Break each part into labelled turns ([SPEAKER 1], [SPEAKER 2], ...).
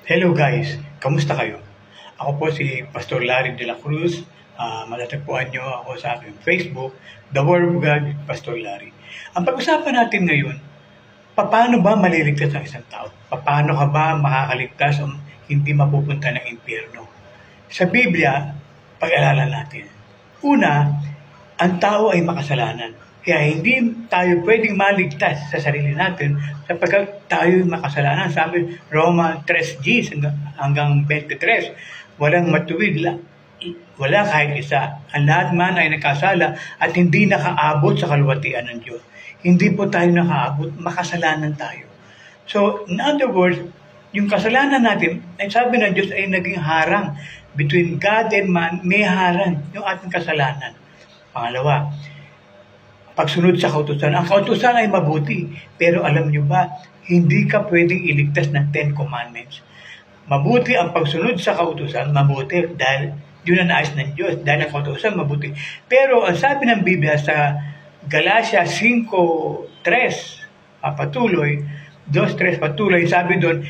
[SPEAKER 1] Hello guys, kamusta kayo? Ako po si Pastor Larry de la Cruz. Matatagpuan nyo ako sa aking Facebook, The Word of God with Pastor Larry. Ang pag-usapan natin ngayon, paano ba maliligtas ang isang tao? Paano ka ba makakaligtas o hindi mapupunta ng impyerno? Sa Biblia, pag-alalan natin. Una, ang tao ay makasalanan. Kaya hindi tayo pwedeng maligtas sa sarili natin sapagkat tayo ay makasalanan. Sabi Roma 3:10 hanggang 23, walang matuwid, wala kahit isa. Ang lahat man ay nagkasala at hindi nakaabot sa kalwatian ng Diyos. Hindi po tayo nakaabot, makasalanan tayo. So, in other words, yung kasalanan natin, ay sabi ng Diyos ay naging harang between God and man, may harang yung ating kasalanan. Pangalawa, pagsunod sa kautusan. Ang kautusan ay mabuti, pero alam nyo ba, hindi ka pwedeng iligtas ng 10 Commandments. Mabuti ang pagsunod sa kautusan, mabuti dahil yun ang nais ng Diyos, dahil ang kautusan mabuti. Pero ang sabi ng Biblia sa Galatia 5:3, patuloy, 2:3 patuloy, sabi doon,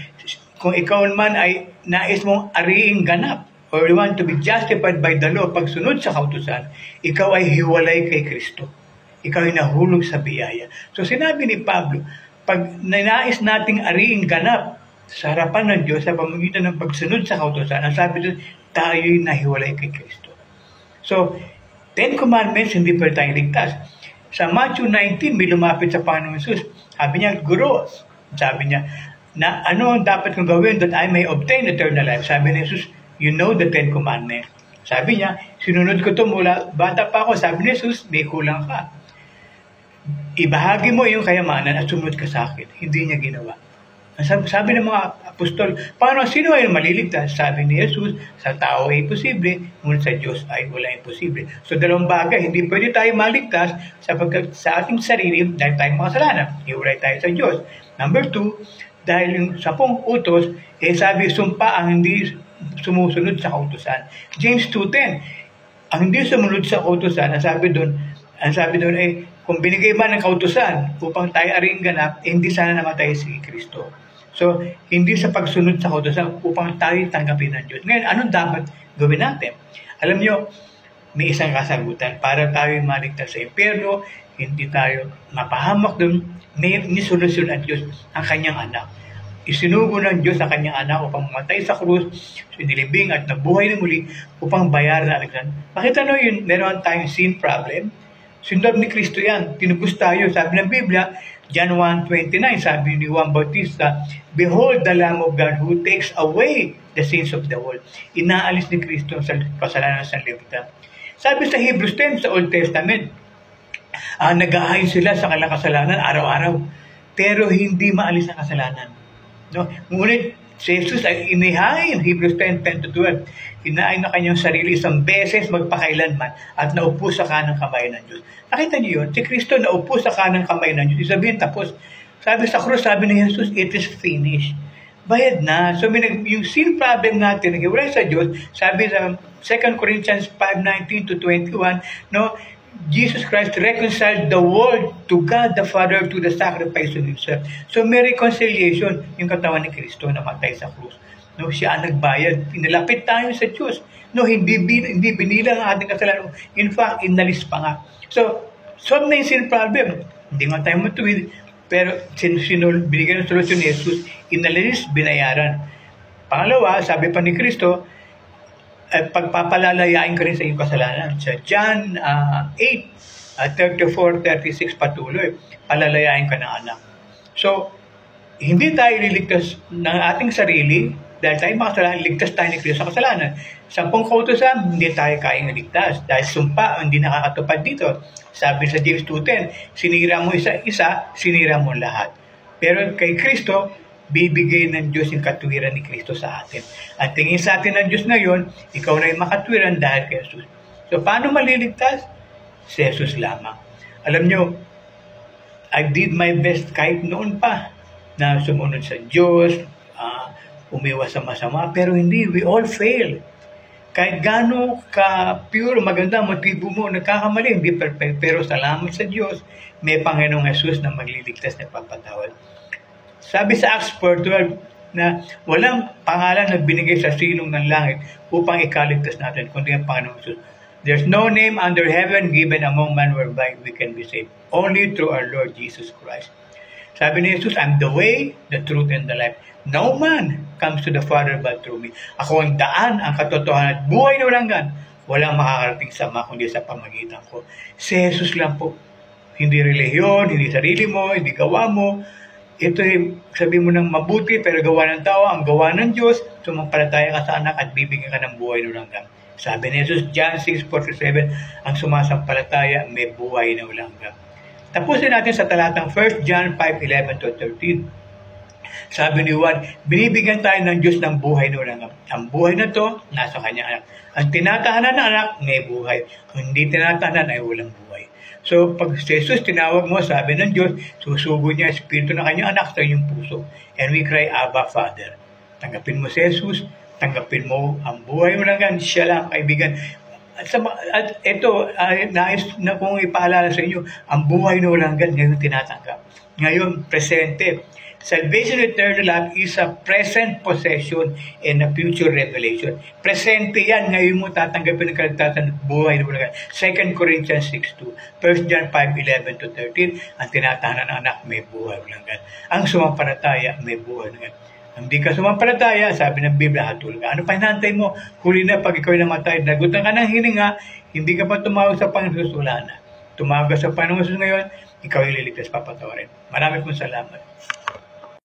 [SPEAKER 1] kung ikaw man ay nais mong ariing ganap, or you want to be justified by the law, pagsunod sa kautusan, ikaw ay hiwalay kay Kristo. Ikaw ay nahulog sa biyaya. So sinabi ni Pablo, pag nais nating ariing ganap sa harapan ng Diyos sa pamamagitan ng pagsunod sa kautusan, ang sabi doon, tayo'y nahiwalay kay Kristo. So, 10 Commandments, hindi pa tayo ligtas. Sa Matthew 19, may lumapit sa Panginoong Jesus. Sabi niya, Guro, sabi niya, na ano ang dapat kong gawin that I may obtain eternal life? Sabi ni Jesus, you know the 10 Commandments. Sabi niya, sinunod ko ito mula bata pa ako. Sabi ni Jesus, may kulang ka. Ibahagi mo yung kayamanan at sumunod ka sa akin. Hindi niya ginawa. Sabi ng mga apostol, paano sino ay maliligtas? Sabi ni Jesus, sa tao ay imposible, ngunit sa Diyos ay wala imposible. So dalawang bagay, hindi pwede tayo maligtas sapagkat sa ating sarili, dahil tayo makasalanan, hiwalay tayo sa Diyos. Number 2, dahil yung 10 utos, sabi sumpa ang hindi sumusunod sa kautusan. James 2:10, ang hindi sumunod sa kautusan, ang sabi doon ay, kung binigay man ng kautusan upang tayo ariing ganap, hindi sana namatay si Kristo. So, hindi sa pagsunod sa kautusan upang tayo tanggapin ng Diyos. Ngayon, anong dapat gawin natin? Alam nyo, may isang kasagutan. Para tayo maligtas sa impyerno, hindi tayo mapahamak doon, may nisolusyon ang Diyos ang kanyang anak. Isinugo ng Diyos ang kanyang anak upang mamatay sa krus, sinilibing at nabuhay na muli upang bayaran na alagdan. Makita nyo yun, meron tayong sin problem. Sundab ni Kristo yan. Tinubos tayo. Sabi ng Biblia, John 1:29, sabi ni Juan Bautista, behold the Lamb of God who takes away the sins of the world. Inaalis ni Kristo sa kasalanan sa libutan. Sabi sa Hebrews 10 sa Old Testament, nag-ahayin sila sa kanilang kasalanan araw-araw, pero hindi maalis ang kasalanan. No? Ngunit si Jesus ay inihain, Hebrews 10:10-12. Hinain na kanyang sarili isang beses magpakailanman at naupo sa kanang kamay ng Diyos. Nakita niyo yun? Si Kristo naupo sa kanang kamay ng Diyos. Sabihin tapos, sabi sa krus, sabi ni Jesus, it is finished. Bayad na. So yung sin problem natin, nag-iwalay sa Diyos, sabi sa 2 Corinthians 5:19-21, no, Jesus Christ reconciled the world to God the Father to the sacrifice of Himself. So may reconciliation yung katawan ni Kristo na matay sa krus. No, siya ang nagbayad. Pinalapit tayo sa Diyos. No, hindi binilang ang ating kasalanan. In fact, inalis pa nga. So, solve na yung sin problem. Hindi nga tayo matuwid. Pero binigyan ng solusyon ni Jesus, inalis, binayaran. Pangalawa, sabi pa ni Kristo, pagpapalalayain ka rin sa iyong kasalanan. Sa John 8:34-36 patuloy, palalayain ka ng anak. So, hindi tayo liligtas ng ating sarili dahil tayo makasalanan, ligtas tayo ni Kristo sa kasalanan. 10 kautusan, hindi tayo kayang ligtas dahil sumpa hindi nakakatupad dito. Sabi sa James 2:10, sinira mo isa-isa, sinira mo lahat. Pero kay Kristo, bibigay ng Diyos yung katwiran ni Kristo sa atin. At tingin sa atin ng Diyos ngayon, ikaw na yung makatwiran dahil kay Jesus. So, paano maliligtas? Si Jesus lamang. Alam nyo, I did my best kahit noon pa na sumunod sa Diyos, umiwas sa masama, pero hindi, we all fail. Kahit gaano ka-pure, maganda, motibo mo, nagkakamali, hindi perfect, pero salamat sa Diyos, may Panginoong Jesus na magliligtas na papatawad. Sabi sa Acts 4:12, na walang pangalan na binigay sa silong ng langit upang ikaligtas natin, kundi ang Panginoong Jesus. There's no name under heaven given among men whereby we can be saved. Only through our Lord Jesus Christ. Sabi ni Jesus, I'm the way, the truth, and the life. No man comes to the Father but through me. Ako ang daan, ang katotohanan at buhay na walang hanggan. Walang makakarating sa Ama kundi sa pamagitan ko. Si Jesus lang po. Hindi relihiyon, hindi sarili mo, hindi gawa mo. Ito sabi mo ng mabuti pero gawa ng tao, ang gawa ng Diyos, sumampalataya ka sa anak at bibigyan ka ng buhay na walang hanggan. Sabi ni Jesus, John 6:47, ang sumasampalataya may buhay na walang hanggan. Tapusin natin sa talatang 1 John 5:11-13. Sabi ni Juan, binibigyan tayo ng Diyos ng buhay na walang hanggan. Ang buhay na to, nasa kanyang anak. Ang tinatahanan ng anak, may buhay. Kung hindi tinatahanan, ay walang buhay. So, pag si Jesus tinawag mo, sabi ng Diyos, susugo niya ang espiritu ng kanyang anak sa iyong puso. And we cry, Abba, Father. Tanggapin mo si Jesus, tanggapin mo ang buhay mo lang, siya lang kaibigan. At ito, nais na kong ipaalala sa inyo, ang buhay na walang hanggan ngayon tinatanggap. Ngayon, presente. Salvation eternal life is a present possession and a future revelation. Presente yan, ngayon mo tatanggapin ang kaligtasan at buhay na walang hanggan. 2 Corinthians 6:2, 1 John 5:11-13, ang tinatahanan ng anak may buhay na walang hanggan. Ang sumampalataya may buhay na walang hanggan. Hindi ka sumampalataya, sabi ng Biblia, hatul ka. Ano pa hinantay mo? Huli na pag ikaw namatay, nagutan ka ng hininga, hindi ka pa tumawag sa Panginoon Jesus, wala na. Tumawag ka sa Panginoon Jesus ngayon, ikaw yung liligtas, papatawarin. Marami pong salamat.